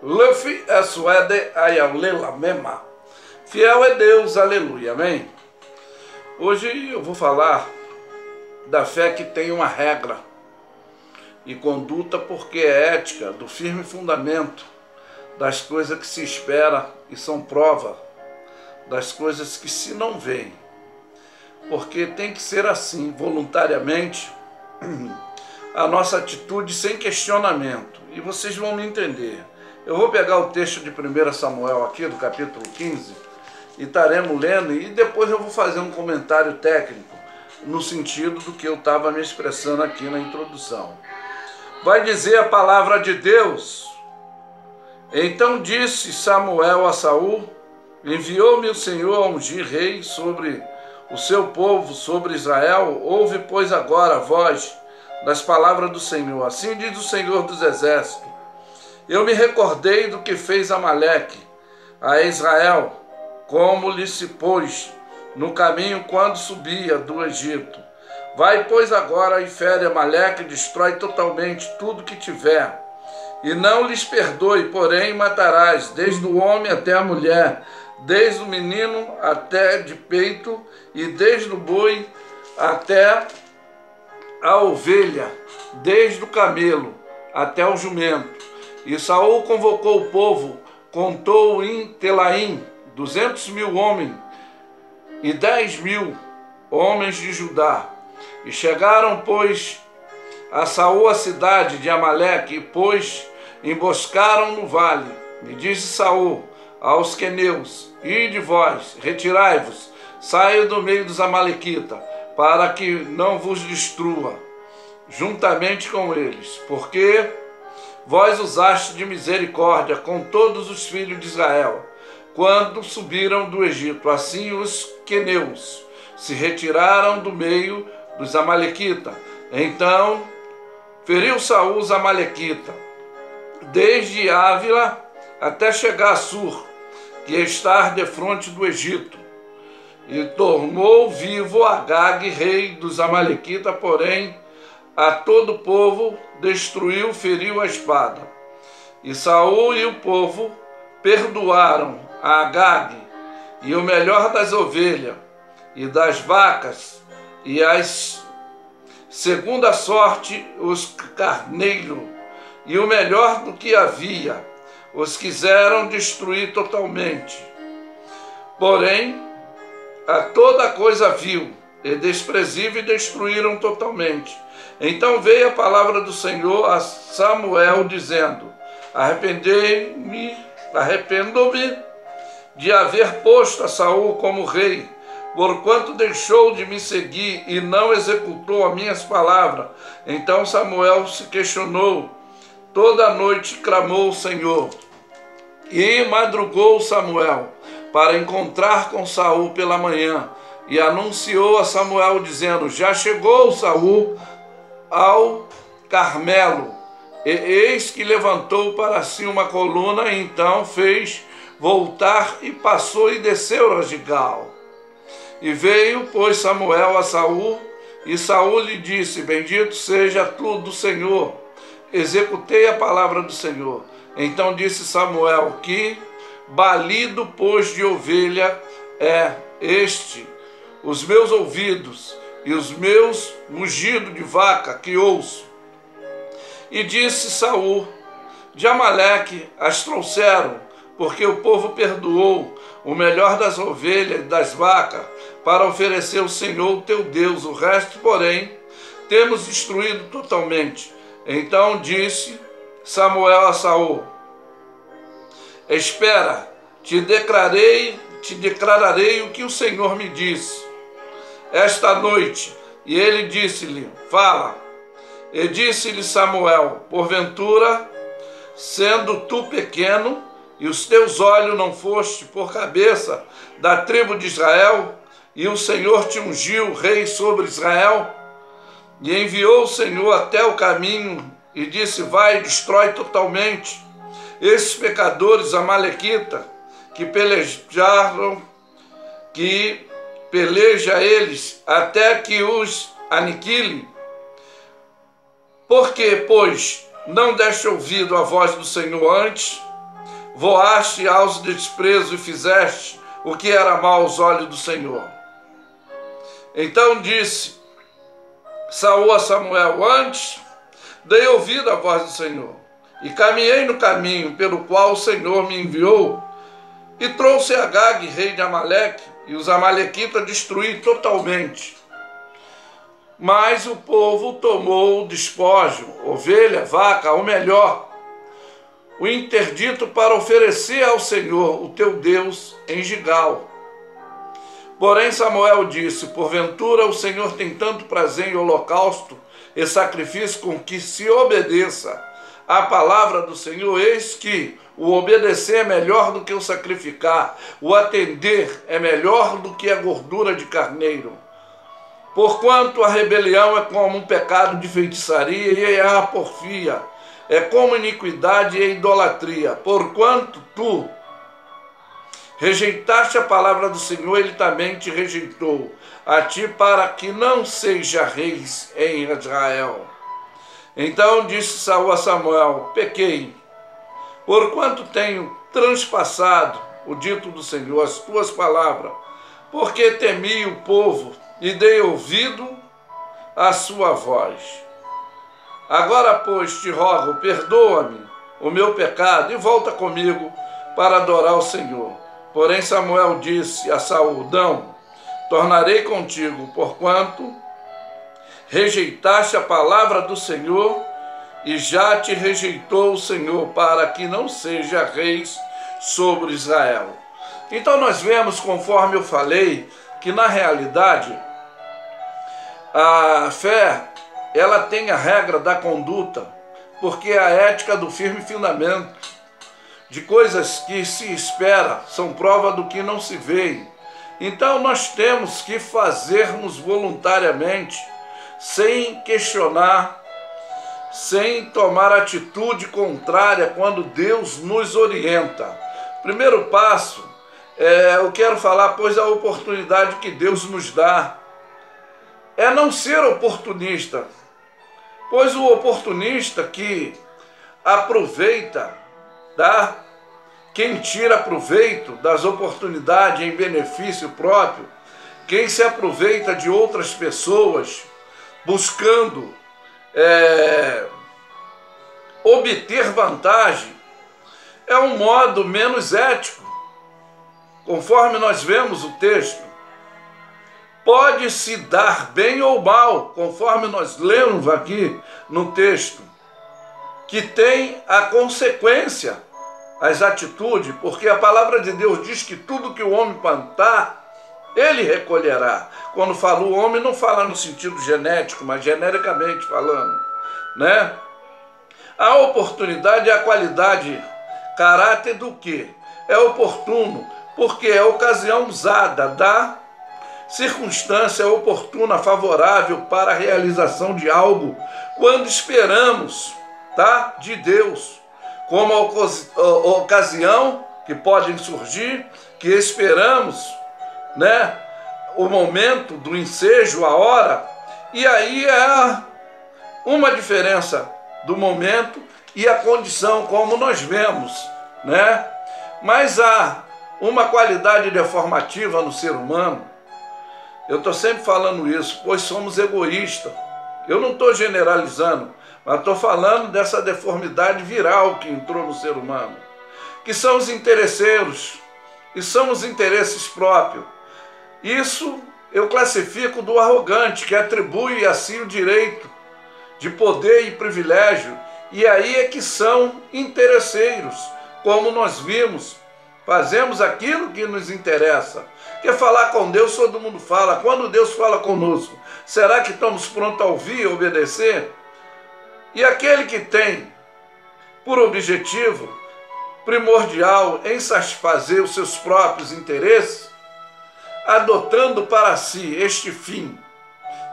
Luffy é suede ayalela mema. Fiel é Deus, aleluia, amém? Hoje eu vou falar da fé que tem uma regra e conduta porque é ética, do firme fundamento das coisas que se espera e são prova das coisas que se não veem. Porque tem que ser assim, voluntariamente, a nossa atitude sem questionamento. E vocês vão me entender. Eu vou pegar o texto de 1 Samuel aqui, do capítulo 15, e estaremos lendo, e depois eu vou fazer um comentário técnico, no sentido do que eu estava me expressando aqui na introdução. Vai dizer a palavra de Deus: então disse Samuel a Saul: enviou-me o Senhor a ungir rei sobre o seu povo, sobre Israel. Ouve, pois, agora a voz das palavras do Senhor. Assim diz o Senhor dos Exércitos: eu me recordei do que fez Amaleque a Israel, como lhe se pôs no caminho quando subia do Egito. Vai, pois, agora e fere Amaleque, e destrói totalmente tudo que tiver, e não lhes perdoe, porém matarás, desde o homem até a mulher, desde o menino até de peito, e desde o boi até a ovelha, desde o camelo até o jumento. E Saul convocou o povo, contou em Telaim 200.000 homens e 10.000 homens de Judá. E chegaram, pois, a Saul a cidade de Amaleque, e, pois, emboscaram no vale. E disse Saul aos queneus: ide vós, retirai-vos, saiam do meio dos amalequitas, para que não vos destrua juntamente com eles, porque vós usaste de misericórdia com todos os filhos de Israel, quando subiram do Egito. Assim os queneus se retiraram do meio dos amalequitas. Então feriu Saul os amalequitas, desde Ávila até chegar a Sur, que está defronte do Egito, e tornou vivo Agag, rei dos amalequitas, porém a todo o povo destruiu, feriu a espada. E Saul e o povo perdoaram a Agag, e o melhor das ovelhas e das vacas, e as segunda sorte os carneiros, e o melhor do que havia, os quiseram destruir totalmente. Porém, a toda coisa vil e desprezível e destruíram totalmente. Então veio a palavra do Senhor a Samuel, dizendo: arrependo-me de haver posto a Saul como rei, porquanto deixou de me seguir e não executou as minhas palavras. Então Samuel se questionou toda a noite, clamou o Senhor. E madrugou Samuel para encontrar com Saul pela manhã, e anunciou a Samuel, dizendo: já chegou Saul ao Carmelo. E eis que levantou para si uma coluna, e então fez voltar e passou e desceu a Gigal. E veio, pois, Samuel a Saul, e Saul lhe disse: bendito seja tu do Senhor, executei a palavra do Senhor. Então disse Samuel: que balido, pois, de ovelha é este, os meus ouvidos, e os meus mugidos de vaca que ouço. E disse Saul: de Amaleque as trouxeram, porque o povo perdoou o melhor das ovelhas e das vacas, para oferecer ao Senhor teu Deus. O resto, porém, temos destruído totalmente. Então disse Samuel a Saul: espera, te declararei o que o Senhor me disse esta noite. E ele disse-lhe: fala. E disse-lhe Samuel: porventura, sendo tu pequeno, e os teus olhos não foste por cabeça da tribo de Israel, e o Senhor te ungiu rei sobre Israel? E enviou o Senhor até o caminho, e disse: vai, destrói totalmente esses pecadores amalequitas, que peleja eles até que os aniquile. Porque, pois, não deste ouvido à voz do Senhor antes, voaste aos desprezos e fizeste o que era mal aos olhos do Senhor. Então disse Saul a Samuel: antes dei ouvido à voz do Senhor, e caminhei no caminho pelo qual o Senhor me enviou, e trouxe Agag, rei de Amaleque, e os amalequitas destruí totalmente. Mas o povo tomou o despojo, ovelha, vaca, o melhor, o interdito para oferecer ao Senhor, o teu Deus, em Gigal. Porém Samuel disse: porventura o Senhor tem tanto prazer em holocausto e sacrifício com que se obedeça à palavra do Senhor? Eis que o obedecer é melhor do que o sacrificar, o atender é melhor do que a gordura de carneiro. Porquanto a rebelião é como um pecado de feitiçaria, e a porfia é como iniquidade e idolatria. Porquanto tu rejeitaste a palavra do Senhor, ele também te rejeitou a ti, para que não seja reis em Israel. Então disse Saul a Samuel: pequei, porquanto tenho transpassado o dito do Senhor, as tuas palavras, porque temi o povo e dei ouvido à sua voz. Agora, pois, te rogo, perdoa-me o meu pecado e volta comigo para adorar o Senhor. Porém Samuel disse a Saul: não, tornarei contigo, porquanto rejeitaste a palavra do Senhor, e já te rejeitou o Senhor, para que não seja reis sobre Israel. Então nós vemos, conforme eu falei, que na realidade a fé, ela tem a regra da conduta, porque é a ética do firme fundamento, de coisas que se espera, são prova do que não se vê. Então nós temos que fazermos voluntariamente, sem questionar, sem tomar atitude contrária quando Deus nos orienta. Primeiro passo, eu quero falar, pois a oportunidade que Deus nos dá é não ser oportunista, pois o oportunista que aproveita, quem tira proveito das oportunidades em benefício próprio, quem se aproveita de outras pessoas buscando obter vantagem, é um modo menos ético, conforme nós vemos o texto. Pode se dar bem ou mal, conforme nós lemos aqui no texto, que tem a consequência, as atitudes, porque a palavra de Deus diz que tudo que o homem plantar, ele recolherá. Quando fala o homem, não fala no sentido genético, mas genericamente falando, né? A oportunidade é a qualidade, caráter do quê? É oportuno, porque é a ocasião usada da circunstância oportuna, favorável para a realização de algo, quando esperamos, de Deus, como a ocasião que pode surgir, que esperamos, o momento do ensejo, a hora, e aí é uma diferença do momento e a condição, como nós vemos, Mas há uma qualidade deformativa no ser humano. Eu estou sempre falando isso, pois somos egoístas. Eu não estou generalizando, mas estou falando dessa deformidade viral que entrou no ser humano, que são os interesseiros, e são os interesses próprios. Isso eu classifico do arrogante, que atribui a si o direito de poder e privilégio, e aí é que são interesseiros, como nós vimos. Fazemos aquilo que nos interessa. Quer falar com Deus, todo mundo fala. Quando Deus fala conosco, será que estamos prontos a ouvir e obedecer? E aquele que tem por objetivo primordial em satisfazer os seus próprios interesses, adotando para si este fim,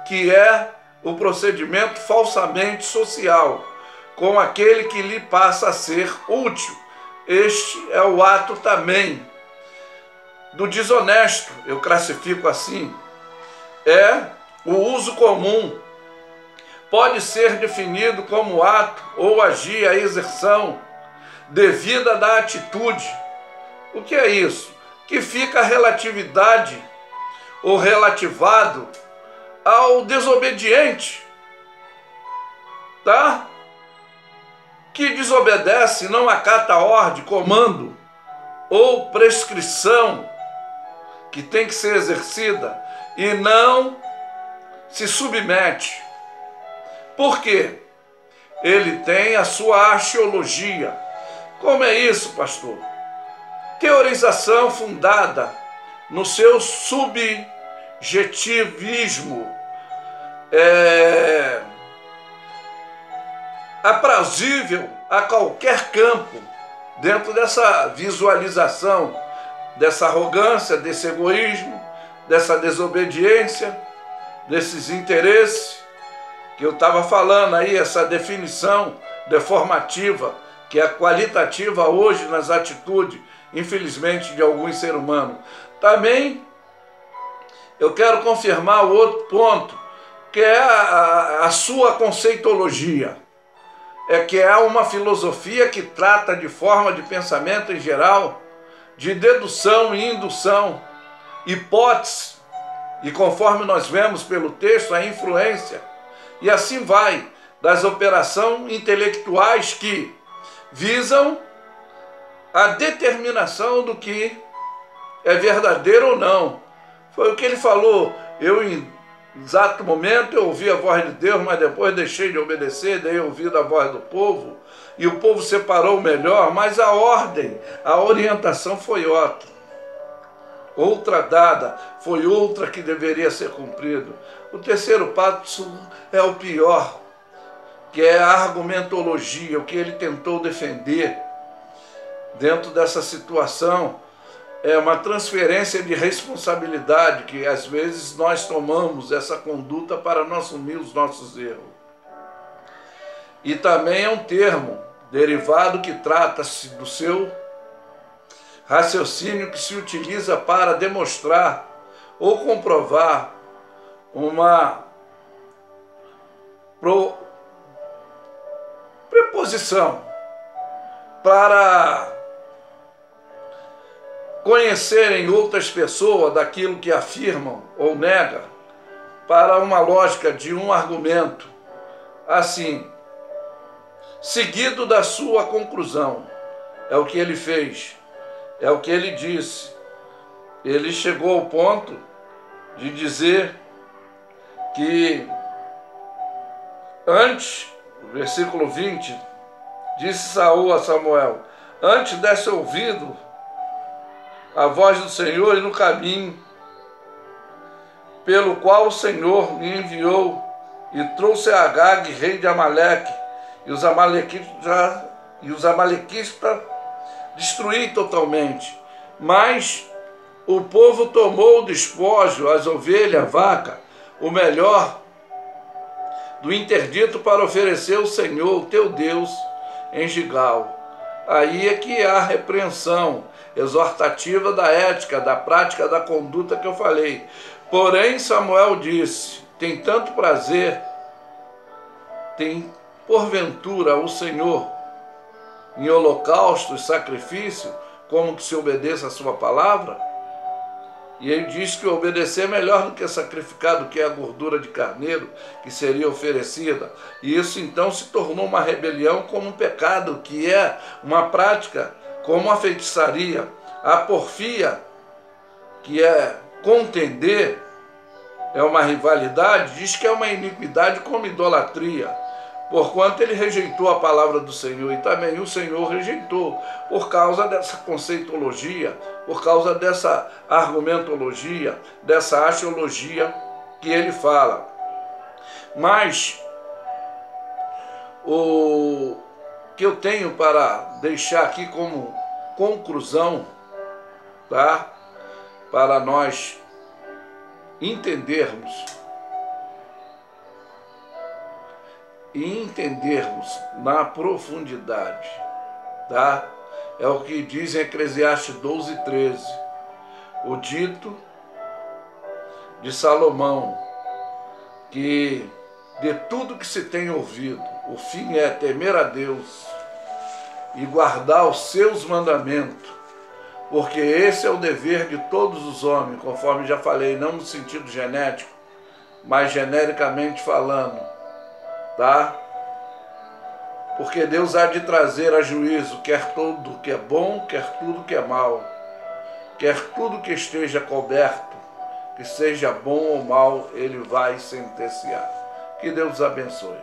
que é o procedimento falsamente social, com aquele que lhe passa a ser útil. Este é o ato também do desonesto, eu classifico assim. É o uso comum. Pode ser definido como ato ou agir, a exerção devida da atitude. O que é isso? Que fica a relatividade ou relativado ao desobediente, tá? Que desobedece, não acata ordem, comando ou prescrição que tem que ser exercida e não se submete. Por quê? Ele tem a sua axiologia. Como é isso, pastor? Teorização fundada no seu subjetivismo, aprazível a qualquer campo, dentro dessa visualização, dessa arrogância, desse egoísmo, dessa desobediência, desses interesses, que eu estava falando aí, essa definição deformativa, que é qualitativa hoje nas atitudes, infelizmente, de alguns seres humanos. Também eu quero confirmar o outro ponto, que é a sua conceitologia. É que é uma filosofia que trata de forma de pensamento em geral, de dedução e indução, hipótese, e conforme nós vemos pelo texto, a influência, e assim vai, das operações intelectuais que visam a determinação do que é verdadeiro ou não. Foi o que ele falou. Eu, em exato momento, eu ouvi a voz de Deus, mas depois deixei de obedecer, dei ouvido à voz do povo, e o povo separou o melhor, mas a ordem, a orientação foi outra dada, foi outra que deveria ser cumprido. O terceiro passo é o pior, que é a argumentologia, o que ele tentou defender dentro dessa situação. É uma transferência de responsabilidade, que às vezes nós tomamos essa conduta para não assumir os nossos erros. E também é um termo derivado que trata-se do seu raciocínio que se utiliza para demonstrar ou comprovar uma preposição para conhecerem outras pessoas daquilo que afirmam ou negam, para uma lógica de um argumento, assim, seguido da sua conclusão. É o que ele fez, é o que ele disse. Ele chegou ao ponto de dizer que antes, versículo 20, disse Saul a Samuel: antes desse ouvido a voz do Senhor e no caminho pelo qual o Senhor me enviou, e trouxe a Agag, rei de Amaleque, e os amalequistas destruí totalmente. Mas o povo tomou o despojo, as ovelhas, a vaca, o melhor do interdito, para oferecer ao Senhor, o teu Deus, em Gigal. Aí é que há a repreensão exortativa da ética, da prática, da conduta que eu falei. Porém, Samuel disse: tem tanto prazer, tem porventura o Senhor em holocausto e sacrifício, como que se obedeça a sua palavra? E ele diz que obedecer é melhor do que sacrificar, do que a gordura de carneiro que seria oferecida. E isso então se tornou uma rebelião como um pecado, que é uma prática como a feitiçaria, a porfia, que é contender, é uma rivalidade, diz que é uma iniquidade como idolatria, porquanto ele rejeitou a palavra do Senhor, e também o Senhor rejeitou, por causa dessa conceitologia, por causa dessa argumentologia, dessa axiologia que ele fala. Mas o que eu tenho para deixar aqui como conclusão, tá? Para nós entendermos na profundidade, tá? É o que diz em Eclesiastes 12:13, o dito de Salomão, que de tudo que se tem ouvido, o fim é temer a Deus e guardar os seus mandamentos, porque esse é o dever de todos os homens, conforme já falei, não no sentido genético, mas genericamente falando, tá? Porque Deus há de trazer a juízo, quer tudo que é bom, quer tudo que é mal, quer tudo que esteja coberto, que seja bom ou mal, Ele vai sentenciar. Que Deus abençoe.